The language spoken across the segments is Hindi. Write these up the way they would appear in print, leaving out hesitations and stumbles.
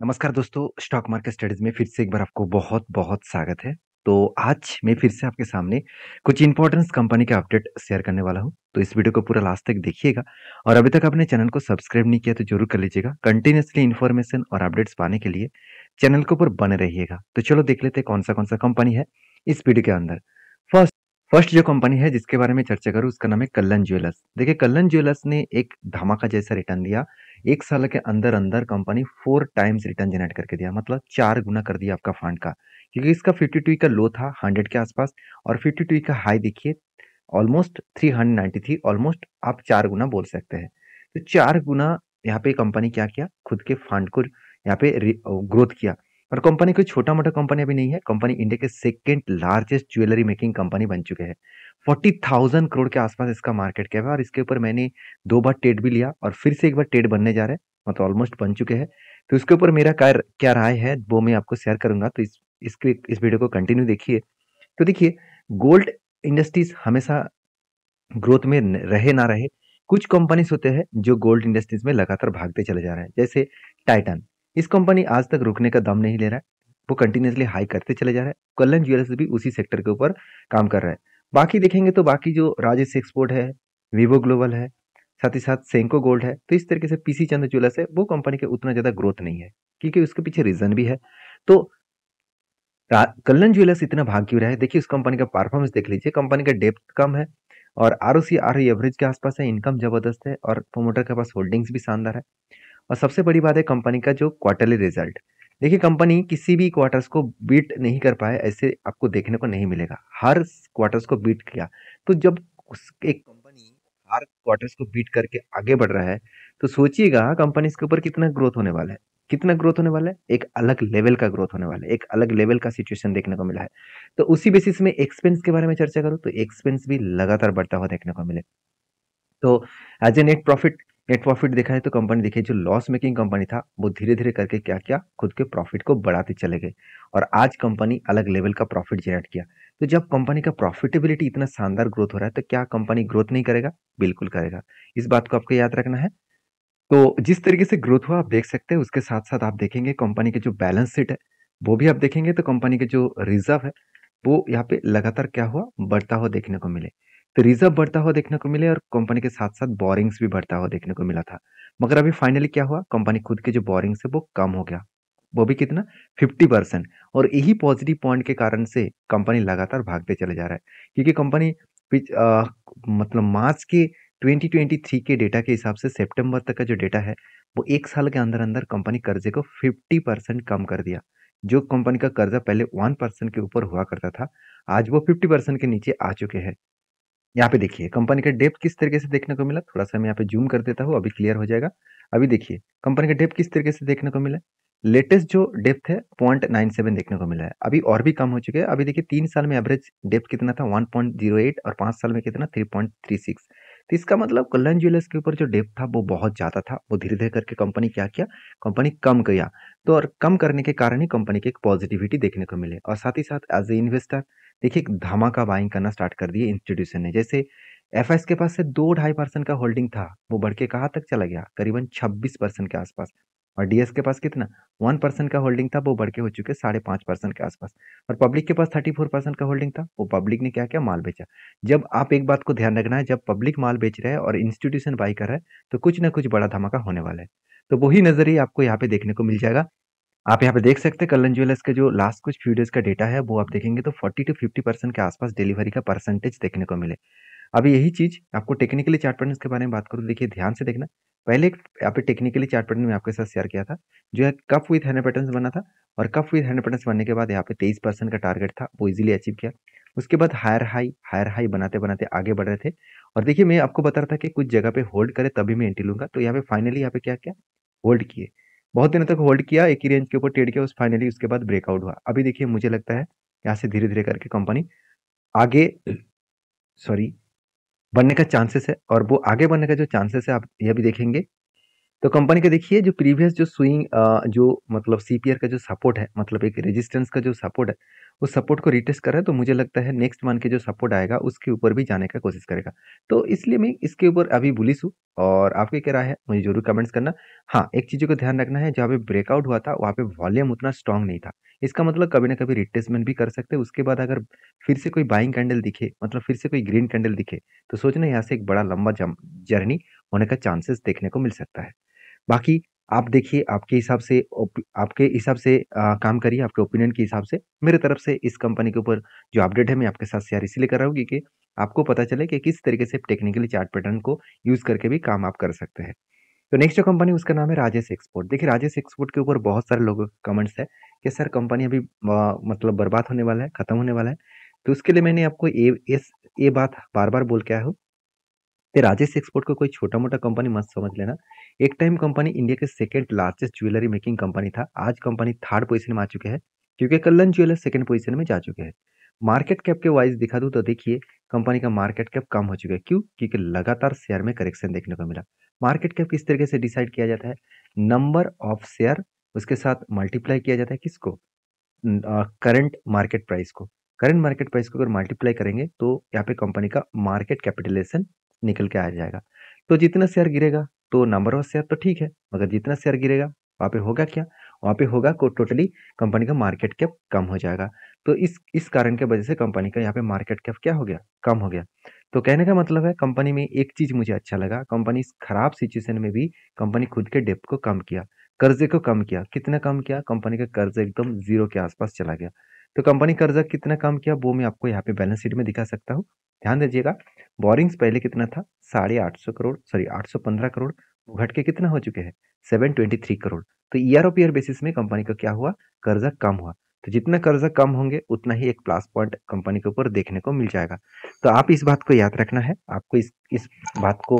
नमस्कार दोस्तों, स्टॉक मार्केट स्टडीज़ में फिर से एक बार आपको बहुत-बहुत स्वागत है। तो आज मैं फिर से आपके सामने कुछ इम्पोर्टेंस कंपनी का अपडेट शेयर करने वाला हूँ। तो इस वीडियो को पूरा लास्ट तक देखिएगा और अभी तक आपने चैनल को सब्सक्राइब नहीं किया तो ज़रूर कर लीजिएगा। कंटिन्यूअसली इन्फॉर्मेशन और अपडेट्स पाने के लिए चैनल के ऊपर बने रहिएगा। तो चलो देख लेते हैं कौन-सा कंपनी है इस वीडियो के अंदर। फर्स्ट फर्स्ट जो कंपनी है जिसके बारे में चर्चा करूँ उसका नाम है कल्याण ज्वेलर्स। देखिए कल्याण ज्वेलर्स ने एक धमाका जैसा रिटर्न दिया। 1 साल के अंदर-अंदर कंपनी 4 टाइम्स रिटर्न जनरेट करके दिया, मतलब 4 गुना कर दिया आपका फंड का। क्योंकि इसका 52 का लो था 100 के आसपास और 52 का हाई देखिए ऑलमोस्ट 390 थी, ऑलमोस्ट आप 4 गुना बोल सकते हैं। तो 4 गुना यहाँ पे कंपनी क्या किया, खुद के फंड को यहाँ पे ग्रोथ किया। और कंपनी कोई छोटा-मोटा कंपनी अभी नहीं है, कंपनी इंडिया के second largest jewellery making company बन चुके हैं। 40,000 करोड़ के आसपास इसका मार्केट कैप है और इसके ऊपर मैंने 2 बार टेड भी लिया और फिर से एक बार टेड बनने जा रहा है, मतलब ऑलमोस्ट बन चुके हैं। तो इसके ऊपर मेरा क्या राय है वो मैं आपको शेयर करूँगा, तो इस वीडियो को कंटिन्यू देखिए। तो देखिए, गोल्ड इंडस्ट्रीज हमेशा ग्रोथ में रहे ना रहे, कुछ कंपनीज होते हैं जो गोल्ड इंडस्ट्रीज में लगातार भागते चले जा रहे हैं, जैसे टाइटन। इस कंपनी आज तक रुकने का दम नहीं ले रहा है, वो कंटिन्यूअसली हाई करते चले जा रहा है। कल्याण ज्वेलर्स भी उसी सेक्टर के ऊपर काम कर रहा है। बाकी देखेंगे तो बाकी जो राजेश एक्सपोर्ट है, विवो ग्लोबल है, साथ ही साथ सेंको गोल्ड है, तो इस तरीके से पीसी चंद्र ज्वेलर्स है, वो कंपनी के उतना ज्यादा ग्रोथ नहीं है, क्योंकि उसके पीछे रीजन भी है। तो कल्याण ज्वेलर्स इतना भाग क्यों रहा है? देखिए, उस कंपनी का परफॉर्मेंस देख लीजिए। कंपनी का डेप्थ कम है और आरओसी आरओई एवरेज के आसपास है, इनकम जबरदस्त है और प्रोमोटर के पास होल्डिंग्स भी शानदार है। और सबसे बड़ी बात है कंपनी का जो क्वार्टरली रिजल्ट। देखिए, कंपनी किसी भी क्वार्टर्स को बीट नहीं कर पाए, ऐसे आपको देखने को नहीं मिलेगा। हर क्वार्टर्स को बीट किया। तो जब एक कंपनी हर क्वार्टर्स को बीट करके आगे बढ़ रहा है, तो सोचिएगा कंपनी इसके ऊपर कितना ग्रोथ होने वाला है। कितना ग्रोथ होने वाला है? एक अलग लेवल का ग्रोथ होने वाला है, एक अलग लेवल का सिचुएशन देखने को मिला है। तो उसी बेसिस में एक्सपेंस के बारे में चर्चा करूँ तो एक्सपेंस भी लगातार बढ़ता हुआ देखने को मिले। तो एज ए नेट प्रॉफिट देखा है तो कंपनी देखिए, जो लॉस मेकिंग कंपनी था वो धीरे धीरे करके क्या किया, खुद के प्रॉफिट को बढ़ाते चले गए और आज कंपनी अलग लेवल का प्रॉफिट जनरेट किया। तो जब कंपनी का प्रॉफिटेबिलिटी इतना शानदार ग्रोथ हो रहा है तो क्या कंपनी ग्रोथ नहीं करेगा? बिल्कुल करेगा। इस बात को आपको याद रखना है। तो जिस तरीके से ग्रोथ हुआ आप देख सकते हैं, उसके साथ साथ आप देखेंगे कंपनी के जो बैलेंस शीट है वो भी आप देखेंगे तो कंपनी के जो रिजर्व है वो यहाँ पे लगातार क्या हुआ, बढ़ता हुआ देखने को मिले। तो रिजर्व बढ़ता हुआ देखने को मिले और कंपनी के साथ साथ बोरिंग्स भी बढ़ता हुआ देखने को मिला था। मगर अभी फाइनली क्या हुआ, कंपनी खुद के जो बोरिंग्स है वो कम हो गया। वो भी कितना, 50%। और यही पॉजिटिव पॉइंट के कारण से कंपनी लगातार भागते चले जा रहा है, क्योंकि कंपनी मतलब मार्च के 2023 के डेटा के हिसाब से सितंबर तक का जो डेटा है वो 1 साल के अंदर-अंदर कंपनी कर्जे को 50% कम कर दिया। जो कंपनी का कर्जा पहले 1% के ऊपर हुआ करता था, आज वो 50% के नीचे आ चुके हैं। यहाँ पे देखिए कंपनी का डेप्थ किस तरीके से देखने को मिला, थोड़ा-सा मैं यहाँ पे ज़ूम कर देता हूँ, अभी क्लियर हो जाएगा। अभी देखिए, कंपनी का डेप्थ किस तरीके से देखने को मिला है। लेटेस्ट जो डेप्थ है 0.97 देखने को मिला है। अभी और भी कम हो चुके हैं। अभी देखिए 3 साल में एवरेज डेप्थ कितना था, 1.08 और 5 साल में कितना, 3.36। तो इसका मतलब कल्याण ज्वेलर्स के ऊपर जो डेप्थ था वो बहुत ज़्यादा था। वो धीरे-धीरे करके कंपनी क्या किया, कंपनी कम किया। तो और कम करने के कारण ही कंपनी की एक पॉजिटिविटी देखने को मिले और साथ ही साथ एज़ ए इन्वेस्टर देखिए, एक धमाका बाइंग करना स्टार्ट कर दिए इंस्टीट्यूशन ने। जैसे एफएस के पास से 2-2.5% का होल्डिंग था, वो बढ़ के कहाँ तक चला गया, करीबन 26% के आसपास। और डीएस के पास कितना, 1% का होल्डिंग था, वो बढ़ के हो चुके 5.5% के आसपास। और पब्लिक के पास 34% का होल्डिंग था, वो पब्लिक ने क्या किया, माल बेचा। जब आप एक बात को ध्यान रखना है, जब पब्लिक माल बेच रहा है और इंस्टीट्यूशन बाई कर रहा है, तो कुछ ना कुछ बड़ा धमाका होने वाला है। तो वही नजरिया आपको यहाँ पे देखने को मिल जाएगा। आप यहाँ पे देख सकते हैं कल्याण ज्वेलर्स के जो लास्ट कुछ फ्यू डेज का डेटा है वो आप देखेंगे तो 40 to 50% के आसपास डिलीवरी का परसेंटेज देखने को मिले। अभी यही चीज आपको टेक्निकली चार्ट पैटर्न के बारे में बात करूँ तो देखिए ध्यान से देखना। पहले एक यहाँ पे टेक्निकली चार्ट पैटर्न में आपके साथ शेयर किया था, जो है कप विथ हैंड पैटर्न बना था। और कप विथ हैंड पैटर्न बनने के बाद यहाँ पे 23% का टारगेट था, वो इजीली अचीव किया। उसके बाद हायर हाई बनाते बनाते आगे बढ़ रहे थे। और देखिए मैं आपको बता रहा था कि कुछ जगह पे होल्ड करे तभी मैं एंट्री लूंगा, तो यहाँ पे फाइनली यहाँ पे क्या किया, होल्ड किए। बहुत दिनों तक होल्ड किया, एक ही रेंज के ऊपर ट्रेड किया, उस फाइनली उसके बाद ब्रेकआउट हुआ। अभी देखिए मुझे लगता है यहाँ से धीरे धीरे करके कंपनी आगे सॉरी बढ़ने का चांसेस है। और वो आगे बढ़ने का जो चांसेस है आप ये भी देखेंगे तो कंपनी का देखिए जो प्रीवियस जो स्विंग जो मतलब सीपीआर का जो सपोर्ट है, मतलब एक रेजिस्टेंस का जो सपोर्ट है, उस सपोर्ट को रिटेस्ट कर रहा है, तो मुझे लगता है नेक्स्ट मंथ के जो सपोर्ट आएगा उसके ऊपर भी जाने का कोशिश करेगा। तो इसलिए मैं इसके ऊपर अभी बुलिश हूँ। और आपकी क्या राय है मुझे जरूर कमेंट्स करना। हाँ, एक चीज़ों का ध्यान रखना है, जहाँ पे ब्रेकआउट हुआ था वहाँ पे वॉल्यूम उतना स्ट्रांग नहीं था। इसका मतलब कभी ना कभी रिट्रेसमेंट भी कर सकते हैं। उसके बाद अगर फिर से कोई बाइंग कैंडल दिखे, मतलब फिर से कोई ग्रीन कैंडल दिखे, तो सोचना यहाँ से एक बड़ा लंबा जर्नी होने का चांसेस देखने को मिल सकता है। बाकी आप देखिए आपके हिसाब से काम करिए, आपके ओपिनियन के हिसाब से। मेरे तरफ से इस कंपनी के ऊपर जो अपडेट है मैं आपके साथ शेयर इसलिए कर रहा हूँ क्योंकि आपको पता चले कि किस तरीके से टेक्निकली चार्ट पैटर्न को यूज करके भी काम आप कर सकते हैं। तो नेक्स्ट जो कंपनी उसका नाम है राजेश एक्सपोर्ट। देखिए राजेश एक्सपोर्ट के ऊपर बहुत सारे लोगों के कमेंट्स है कि सर कंपनी अभी मतलब बर्बाद होने वाला है, खत्म होने वाला है। तो उसके लिए मैंने आपको ये बात बार बार बोल के आया हूँ ते राजेश एक्सपोर्ट को कोई छोटा-मोटा कंपनी मत समझ लेना। एक टाइम कंपनी इंडिया के second largest jewellery making company था। आज कंपनी थर्ड पोजीशन में आ चुके हैं, क्योंकि कल्लन ज्वेलर्स सेकंड पोजीशन में जा चुके हैं। मार्केट कैप के वाइज़ दिखा दूँ तो देखिए, कंपनी का मार्केट कैप कम हो चुका है। क्यों? क्योंकि लगातार शेयर में करेक्शन देखने को मिला। मार्केट कैप किस तरीके से डिसाइड किया जाता है? नंबर ऑफ शेयर उसके साथ मल्टीप्लाई किया जाता है किसको? करंट मार्केट प्राइस को। करंट मार्केट प्राइस को अगर मल्टीप्लाई करेंगे तो यहाँ पे कंपनी का मार्केट कैपिटलाइजेशन निकल के आ जाएगा। तो जितना शेयर गिरेगा तो नंबर ऑफ शेयर तो ठीक है, मगर जितना शेयर गिरेगा वहाँ पे होगा क्या? वहाँ पे होगा को टोटली कंपनी का मार्केट कैप कम हो जाएगा। तो इस कारण की वजह से कंपनी का यहाँ पे मार्केट कैप क्या हो गया? कम हो गया। तो कहने का मतलब है कंपनी में एक चीज़ मुझे अच्छा लगा, कंपनी इस खराब सिचुएशन में भी कंपनी खुद के डेब्ट को कम किया। कर्ज़े को कम किया। कितना कम किया? कंपनी का कर्ज़ एकदम ज़ीरो के आस-पास चला गया। तो कंपनी कर्ज़ा कितना कम किया वो मैं आपको यहाँ पे बैलेंस शीट में दिखा सकता हूँ। ध्यान दीजिएगा, बोरिंग्स पहले कितना था? 850 करोड़ सॉरी 815 करोड़, वो घट के कितना हो चुके हैं? 723 करोड़। तो ईयर ऑफ ईयर बेसिस में कंपनी का क्या हुआ? कर्ज़ा कम हुआ। तो जितना कर्ज़ा कम होंगे उतना ही एक प्लस पॉइंट कंपनी के ऊपर देखने को मिल जाएगा। तो आप इस बात को याद रखना है, आपको इस बात को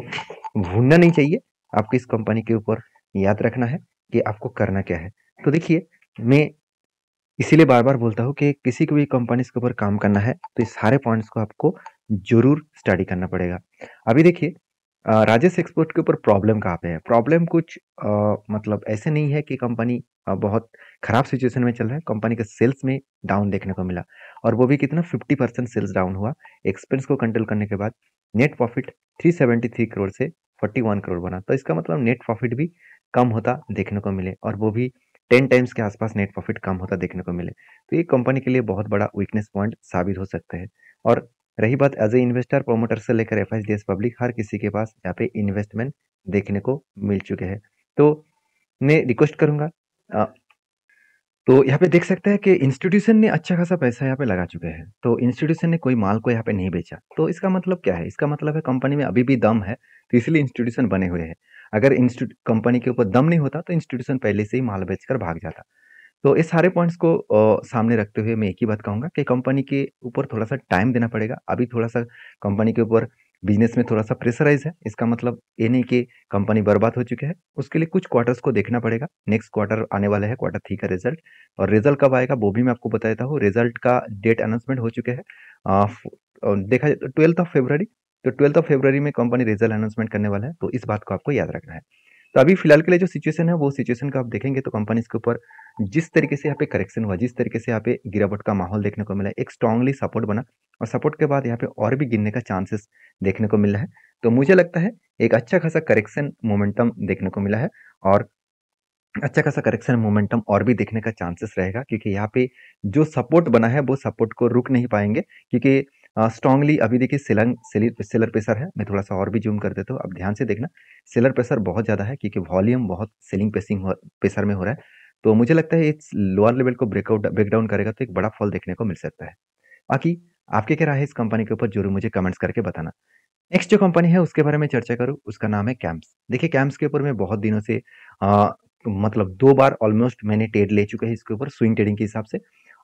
भूलना नहीं चाहिए। आपको इस कंपनी के ऊपर याद रखना है कि आपको करना क्या है। तो देखिए, मैं इसीलिए बार-बार बोलता हूँ कि किसी को भी कंपनीज़ के ऊपर काम करना है, तो इस सारे पॉइंट्स को आपको ज़रूर स्टडी करना पड़ेगा। अभी देखिए राजेश एक्सपोर्ट के ऊपर प्रॉब्लम कहाँ पे है? प्रॉब्लम कुछ मतलब ऐसे नहीं है कि कंपनी बहुत खराब सिचुएशन में चल रहा है, कंपनी के सेल्स में डाउन देखने को मिला और वो भी कितना 50% सेल्स डाउन हुआ। एक्सपेंस को कंट्रोल करने के बाद नेट प्रॉफिट 373 करोड़ से 41 करोड़ बना। तो इसका मतलब नेट प्रॉफिट भी कम होता देखने को मिले और वो भी 10 टाइम्स के आसपास नेट प्रॉफिट कम होता देखने को मिले। तो ये कंपनी के लिए बहुत बड़ा वीकनेस पॉइंट साबित हो सकते हैं। और रही बात एज ए इन्वेस्टर, प्रोमोटर से लेकर एफआईडीएस पब्लिक हर किसी के पास यहाँ पे इन्वेस्टमेंट देखने को मिल चुके हैं। तो मैं रिक्वेस्ट करूंगा अ, तो यहाँ पे देख सकते हैं कि इंस्टीट्यूशन ने अच्छा खासा पैसा यहाँ पे लगा चुके हैं। तो इंस्टीट्यूशन ने कोई माल को यहाँ पे नहीं बेचा। तो इसका मतलब क्या है? इसका मतलब है कंपनी में अभी भी दम है, तो इसलिए इंस्टीट्यूशन बने हुए हैं। अगर कंपनी के ऊपर दम नहीं होता तो इंस्टीट्यूशन पहले से ही माल बेचकर भाग जाता। तो इस सारे पॉइंट्स को सामने रखते हुए मैं एक ही बात कहूँगा कि कंपनी के ऊपर थोड़ा-सा टाइम देना पड़ेगा। अभी थोड़ा-सा कंपनी के ऊपर बिज़नेस में थोड़ा-सा प्रेशराइज़ है। इसका मतलब ये नहीं कि कंपनी बर्बाद हो चुकी है। उसके लिए कुछ क्वार्टर्स को देखना पड़ेगा। नेक्स्ट क्वार्टर आने वाला है, क्वार्टर 3 का रिज़ल्ट और रिज़ल्ट कब आएगा वो भी मैं आपको बता देता हूँ। रिज़ल्ट का डेट अनाउंसमेंट हो चुके हैं। देखा जाए तो 12th ऑफ फ़रवरी, तो 12th ऑफ फ़रवरी में कंपनी रिज़ल्ट अनाउंसमेंट करने वाला है। तो इस बात को आपको याद रखना है। तो अभी फिलहाल के लिए जो सिचुएशन है वो सिचुएशन को आप देखेंगे तो कंपनीज के ऊपर जिस तरीके से यहाँ पे करेक्शन हुआ, जिस तरीके से यहाँ पे गिरावट का माहौल देखने को मिला, एक स्ट्रांगली सपोर्ट बना और सपोर्ट के बाद यहाँ पे और भी गिरने का चांसेस देखने को मिल रहा है। तो मुझे लगता है एक अच्छा खासा करेक्शन मोमेंटम देखने को मिला है और अच्छा खासा करेक्शन मोमेंटम और भी देखने का चांसेस रहेगा क्योंकि यहाँ पे जो सपोर्ट बना है वो सपोर्ट को रुक नहीं पाएंगे क्योंकि स्ट्रांगली अभी देखिए सेलर प्रेशर है। मैं थोड़ा सा और भी जूम कर देता हूँ, आप ध्यान से देखना। सेलर प्रेशर बहुत ज़्यादा है क्योंकि वॉल्यूम बहुत सेलिंग प्रेशर में हो रहा है। तो मुझे लगता है इस लोअर लेवल को ब्रेकडाउन करेगा तो एक बड़ा फॉल देखने को मिल सकता है। बाकी आपके क्या राय है इस कंपनी के ऊपर जरूर मुझे कमेंट्स करके बताना। नेक्स्ट जो कंपनी है उसके बारे में चर्चा करूँ, उसका नाम है कैम्प्स। देखिए कैम्प्स के ऊपर मैं बहुत दिनों से अ, मतलब 2 बार ऑलमोस्ट मैंने ट्रेड ले चुका है इसके ऊपर स्विंग ट्रेडिंग के हिसाब से।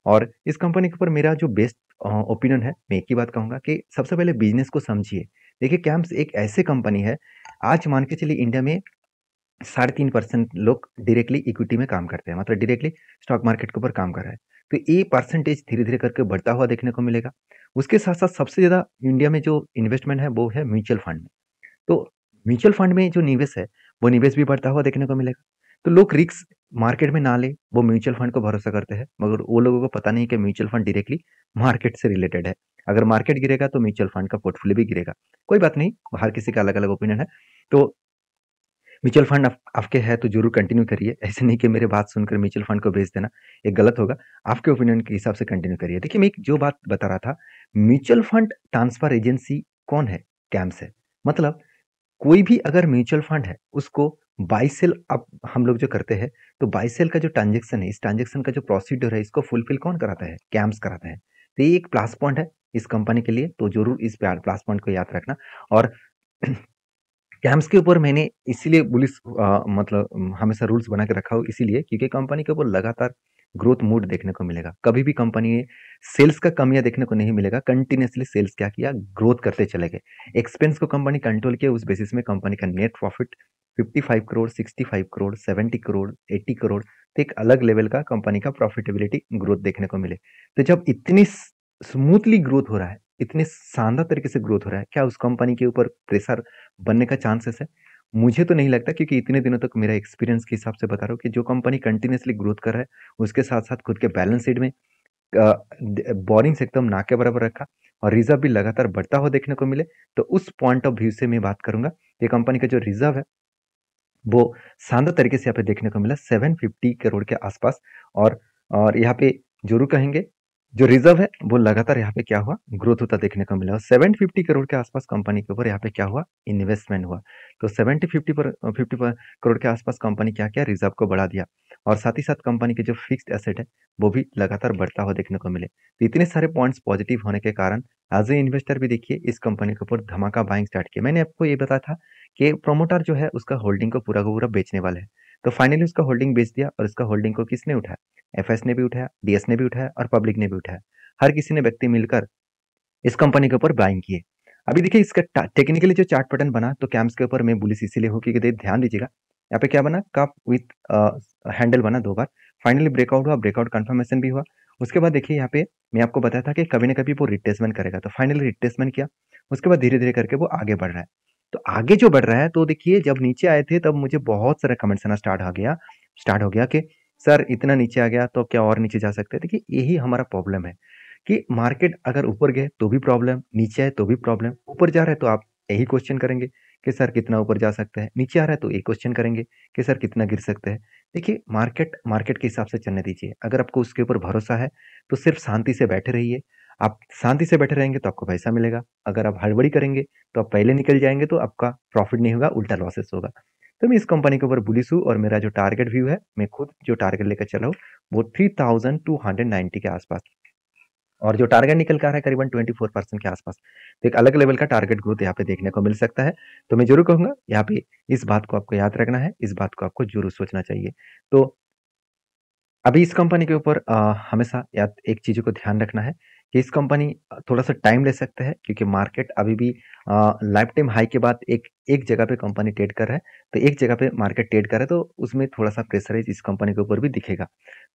और इस कंपनी के ऊपर मेरा जो बेस्ट ओपिनियन है, मैं एक ही बात कहूँगा कि सबसे पहले बिज़नेस को समझिए। देखिए कैम्प्स एक ऐसी कंपनी है, आज मान के चलिए इंडिया में 3.5% लोग डायरेक्टली इक्विटी में काम करते हैं, मतलब डायरेक्टली स्टॉक मार्केट के ऊपर काम कर रहा है। तो ये परसेंटेज धीरे-धीरे करके बढ़ता हुआ देखने को मिलेगा। उसके साथ-साथ सबसे ज़्यादा इंडिया में जो इन्वेस्टमेंट है वो है म्यूचुअल फंड में। तो म्यूचुअल फंड में जो निवेश है, वो निवेश भी बढ़ता हुआ देखने को मिलेगा। तो लोग रिस्क मार्केट में ना ले, वो म्यूचुअल फंड को भरोसा करते हैं, मगर वो लोगों को पता नहीं कि म्यूचुअल फंड डायरेक्टली मार्केट से रिलेटेड है। अगर मार्केट गिरेगा तो म्यूचुअल फंड का पोर्टफोलियो भी गिरेगा। कोई बात नहीं, हर किसी का अलग-अलग ओपिनियन है। तो म्यूचुअल फंड आपके है तो जरूर कंटिन्यू करिए। ऐसे नहीं कि मेरे बात सुनकर म्यूचुअल फंड को बेच देना, ये गलत होगा। आपके ओपिनियन के हिसाब से कंटिन्यू करिए। देखिए, मैं एक जो बात बता रहा था, म्यूचुअल फंड ट्रांसफर एजेंसी कौन है? कैम्स है। मतलब कोई भी अगर म्यूचुअल फंड है, उसको बाय सेल अब हम लोग जो करते हैं, तो बाय सेल का जो ट्रांजेक्शन है, इस ट्रांजेक्शन का जो प्रोसीड्यूर है, इसको फुलफिल कौन कराता है? कैम्स कराता है। तो ये एक प्लस पॉइंट है इस कंपनी के लिए, तो जरूर इस प्लस पॉइंट को याद रखना। और कैम्स के ऊपर मैंने इसीलिए बुलिश मतलब हमेशा रूल्स बना के रखा हो, इसीलिए क्योंकि कंपनी के ऊपर लगातार ग्रोथ मूड देखने को मिलेगा। कभी भी कंपनी में सेल्स का कमियां देखने को नहीं मिलेगा। कंटिन्यूअसली सेल्स क्या किया, ग्रोथ करते चले गए। एक्सपेंस को कंपनी कंट्रोल किया, उस बेसिस में कंपनी का नेट प्रॉफिट 55 करोड़, 65 करोड़, 70 करोड़, 80 करोड़, तो एक अलग लेवल का कंपनी का प्रॉफिटेबिलिटी ग्रोथ देखने को मिले। तो जब इतनी स्मूथली ग्रोथ हो रहा है, इतने शानदार तरीके से ग्रोथ हो रहा है, क्या उस कंपनी के ऊपर प्रेशर बनने का चांसेस है? मुझे तो नहीं लगता, क्योंकि इतने दिनों तक मेरा एक्सपीरियंस के हिसाब से बता रहा हूँ कि जो कंपनी कंटिन्यूअसली ग्रोथ कर रहा है, उसके साथ-साथ खुद के बैलेंस शीट में बोरिंग्स एकदम ना के बराबर रखा और रिजर्व भी लगातार बढ़ता हुआ देखने को मिले, तो उस पॉइंट ऑफ व्यू से मैं बात करूंगा। ये कंपनी का जो रिजर्व है, वो शानदार तरीके से यहाँ पे देखने को मिला 750 करोड़ के आसपास। और यहाँ पे जरूर कहेंगे, जो रिजर्व है वो लगातार यहाँ पे क्या हुआ, ग्रोथ होता देखने को मिला। और 750 करोड़ के आसपास कंपनी के ऊपर यहाँ पे क्या हुआ, इन्वेस्टमेंट हुआ। तो 50 करोड़ के आसपास कंपनी क्या किया, रिजर्व को बढ़ा दिया। और साथ ही साथ कंपनी के जो फिक्स्ड एसेट है, वो भी लगातार बढ़ता हुआ देखने को मिले। तो इतने सारे पॉइंट्स पॉजिटिव होने के कारण एज ए इन्वेस्टर भी देखिए इस कंपनी के ऊपर धमाका बाइंग स्टार्ट किया। मैंने आपको ये बताया था कि प्रमोटर जो है उसका होल्डिंग को पूरा का पूरा बेचने वाला है। तो फाइनली उसका होल्डिंग बेच दिया, और इसका होल्डिंग को किसने उठाया? एफएस ने भी उठाया, डीएस ने भी उठाया और पब्लिक ने भी उठाया। हर किसी ने व्यक्ति मिलकर इस कंपनी के ऊपर बाइंग किए। अभी देखिए इसका टेक्निकली जो चार्ट पैटर्न बना, तो कैम्स के ऊपर मैं बुलिश इसीलिए हूँ क्योंकि ध्यान दीजिएगा, यहाँ पे क्या बना, कप विथ हैंडल बना 2 बार। फाइनली ब्रेकआउट हुआ, ब्रेकआउट कंफर्मेशन भी हुआ। उसके बाद देखिए यहाँ पे मैं आपको बताया था कि कभी ना कभी वो रिट्रेसमेंट करेगा, तो फाइनली रिट्रेसमेंट किया। उसके बाद धीरे धीरे करके वो आगे बढ़ रहा है। तो आगे जो बढ़ रहा है, तो देखिए जब नीचे आए थे तब मुझे बहुत सारे कमेंट्स आना स्टार्ट हो गया कि सर इतना नीचे आ गया तो क्या और नीचे जा सकते हैं? देखिए यही हमारा प्रॉब्लम है कि मार्केट अगर ऊपर गए तो भी प्रॉब्लम, नीचे आए तो भी प्रॉब्लम। ऊपर जा रहा है तो आप यही क्वेश्चन करेंगे कि सर कितना ऊपर जा सकता है, नीचे आ रहा है तो एक क्वेश्चन करेंगे कि सर कितना गिर सकता है। देखिए मार्केट मार्केट के हिसाब से चलने दीजिए। अगर आपको उसके ऊपर भरोसा है तो सिर्फ शांति से बैठे रहिए। आप शांति से बैठे रहेंगे तो आपको पैसा मिलेगा। अगर आप हड़बड़ी करेंगे तो आप पहले निकल जाएंगे, तो आपका प्रॉफिट नहीं होगा, उल्टा लॉसेस होगा। तो मैं इस कंपनी के ऊपर बुलिश हूँ, और मेरा जो टारगेट व्यू है, मैं खुद जो टारगेट लेकर चला हूँ, वो 3290 के आसपास, और जो टारगेट निकल कर आ रहा है करीबन 24% के आसपास। तो एक अलग लेवल का टारगेट ग्रोथ यहाँ पे देखने को मिल सकता है। तो मैं जरूर कहूंगा यहाँ पे इस बात को आपको याद रखना है, इस बात को आपको जरूर सोचना चाहिए। तो अभी इस कंपनी के ऊपर हमेशा याद एक चीज़ों को ध्यान रखना है कि इस कंपनी थोड़ा-सा टाइम ले सकता है, क्योंकि मार्केट अभी भी लाइफ टाइम हाई के बाद एक एक जगह पे कंपनी ट्रेड कर रहा है। तो एक जगह पे मार्केट ट्रेड कर रहा है, तो उसमें थोड़ा-सा प्रेशराइज़ इस कंपनी के ऊपर भी दिखेगा।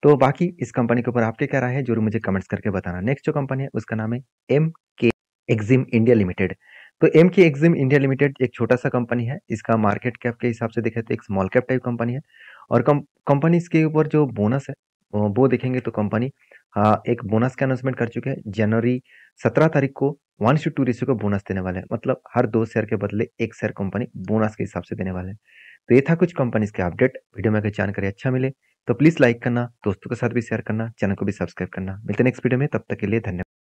तो बाकी इस कंपनी के ऊपर आपकी क्या राय है, ज़रूर मुझे कमेंट्स करके बताना। नेक्स्ट जो कंपनी है उसका नाम है एमके एक्सिम इंडिया लिमिटेड। तो एमके एक्सिम इंडिया लिमिटेड एक छोटा-सा कंपनी है। इसका मार्केट कैप के हिसाब से देखें तो एक स्मॉल कैप टाइप कंपनी है। और कंपनी इसके ऊपर जो बोनस है, वो देखेंगे तो कंपनी एक बोनस का अनाउंसमेंट कर चुके हैं। जनवरी 17 तारीख को 1:2 रेशियो का बोनस देने वाले हैं। मतलब हर 2 शेयर के बदले 1 शेयर कंपनी बोनस के हिसाब से देने वाले हैं। तो ये था कुछ कंपनीज के अपडेट। वीडियो में अगर जानकारी अच्छा मिले तो प्लीज लाइक करना, दोस्तों के साथ भी शेयर करना, चैनल को भी सब्सक्राइब करना। मिलते हैं नेक्स्ट वीडियो में, तब तक के लिए धन्यवाद।